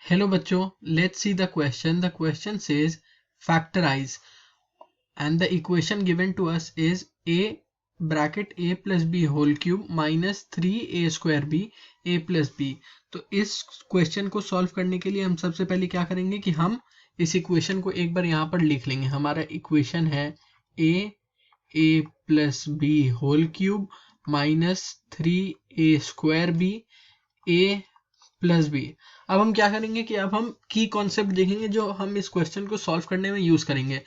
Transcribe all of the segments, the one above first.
Hello बच्चों, let's see the question. The question says factorize and the equation given to us is a bracket a plus b whole cube minus 3a square b a plus b. तो इस question को solve करने के लिए हम सबसे पहले क्या करेंगे कि हम इस इक्वेशन को एक बार यहाँ पर लिख लेंगे. हमारा इक्वेशन है a plus b whole cube minus 3a square b a plus B. अब हम क्या करेंगे कि अब हम की कॉन्सेप्ट देखेंगे जो हम इस क्वेश्चन को सॉल्व करने में यूज करेंगे.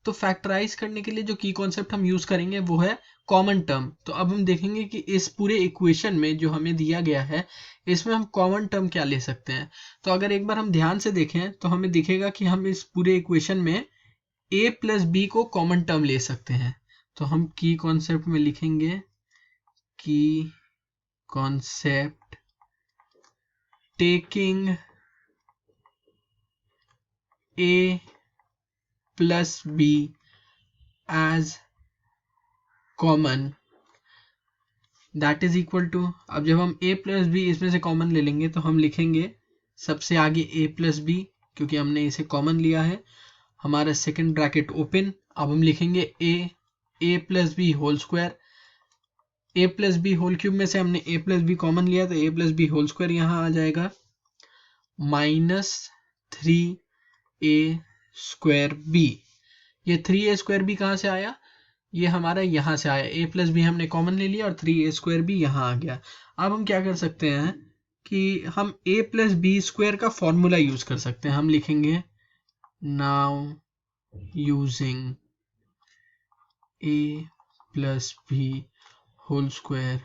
तो फैक्टराइज करने के लिए जो की कॉन्सेप्ट हम यूज करेंगे वो है कॉमन टर्म. तो अब हम देखेंगे कि इस पूरे इक्वेशन में जो हमें दिया गया है इसमें हम कॉमन टर्म क्या ले सकते हैं. तो अगर एक बार हम ध्यान से देखें तो हमें दिखेगा कि हम इस पूरे इक्वेशन में a प्लस बी को कॉमन टर्म ले सकते हैं. तो हम की कॉन्सेप्ट में लिखेंगे की concept taking a plus b as common that is equal to. अब जब हम a plus b इसमें से कॉमन ले लेंगे तो हम लिखेंगे सबसे आगे a plus b क्योंकि हमने इसे कॉमन लिया है. हमारा सेकंड ब्रैकेट ओपन. अब हम लिखेंगे a plus b whole square. a plus B whole cube में से हमने a प्लस बी कॉमन लिया तो a plus B whole square यहाँ आ जाएगा माइनस 3a स्क्वायर b. ये 3a स्क्वायर b कहाँ से आया? ये हमारा यहाँ से आया. a प्लस बी हमने कॉमन ले लिया और 3a स्क्वायर b यहाँ आ गया. अब हम क्या कर सकते हैं कि हम a प्लस बी स्क्वायर का फॉर्मूला यूज कर सकते हैं. हम लिखेंगे now using a plus B whole square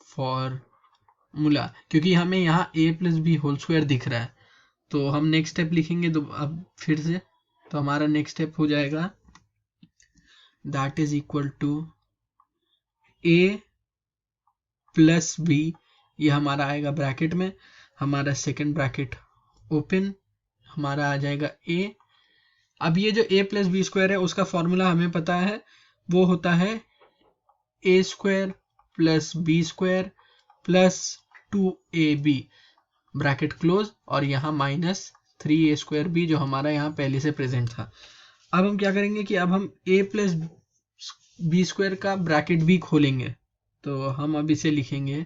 formula, क्योंकि हमें यहाँ a plus B whole square दिख रहा है. तो हम नेक्स्ट स्टेप लिखेंगे तो अब फिर से तो हमारा नेक्स्ट स्टेप हो जाएगा that is equal to a plus B. ये हमारा आएगा ब्रैकेट में. हमारा सेकेंड ब्रैकेट ओपन. हमारा आ जाएगा a. अब ये जो a प्लस बी स्क्वायर है उसका फॉर्मूला हमें पता है, वो होता है a square plus B square plus 2ab bracket close और यहाँ माइनस 3a स्क्वायर b जो हमारा यहाँ पहले से प्रेजेंट था. अब हम क्या करेंगे कि अब हम a प्लस बी स्क्वायर का ब्रैकेट भी खोलेंगे. तो हम अब इसे लिखेंगे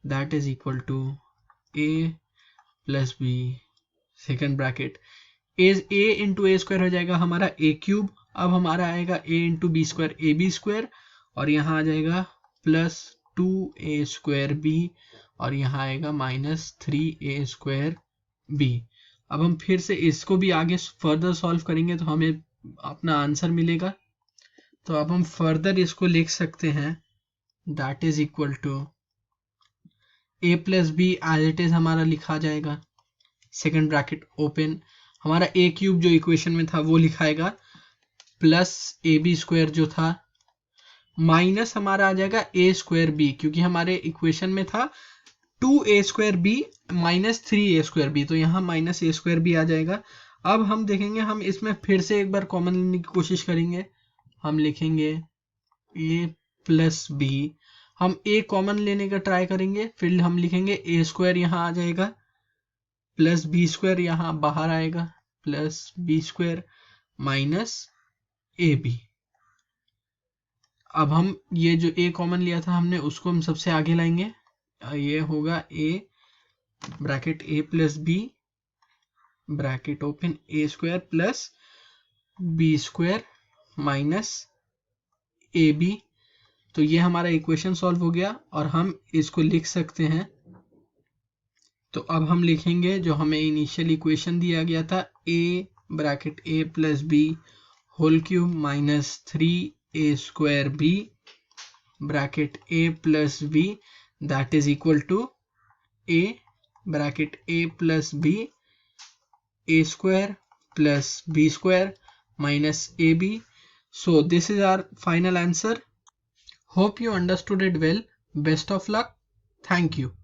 that is equal to a plus B second bracket a into A square हो जाएगा हमारा a क्यूब. अब हमारा आएगा a into B square A B square और यहाँ आ जाएगा प्लस 2a स्क्वायर b और यहाँ आएगा माइनस 3a स्क्वायर b. अब हम फिर से इसको भी आगे फर्दर सॉल्व करेंगे तो हमें अपना आंसर मिलेगा. तो अब हम फर्दर इसको लिख सकते हैं that is equal to a plus B as it is हमारा लिखा जाएगा. Second bracket open. हमारा a क्यूब जो इक्वेशन में था वो लिखाएगा प्लस ए बी स्क्वायर जो था माइनस हमारा आ जाएगा a स्क्वायर b क्योंकि हमारे इक्वेशन में था 2a square b minus 3a square b. तो यहाँ माइनस a स्क्वायर b आ जाएगा. अब हम देखेंगे हम इसमें फिर से एक बार कॉमन लेने की कोशिश करेंगे. हम लिखेंगे a प्लस b. हम a कॉमन लेने का ट्राई करेंगे. फिर हम लिखेंगे a स्क्वायर यहाँ आ जाएगा प्लस b स्क्वायर यहाँ बाहर आएगा plus b square minus ab. अब हम ये जो a कॉमन लिया था हमने उसको हम सबसे आगे लाएंगे. ये होगा a bracket a plus B bracket open a square plus b square minus ab. तो ये हमारा इक्वेशन सॉल्व हो गया और हम इसको लिख सकते हैं. तो अब हम लिखेंगे जो हमें इनिशियल इक्वेशन दिया गया था a bracket a plus B whole cube minus 3a square b bracket a plus b that is equal to a bracket a plus b a square plus b square minus ab. So this is our final answer. Hope you understood it well. Best of luck. Thank you.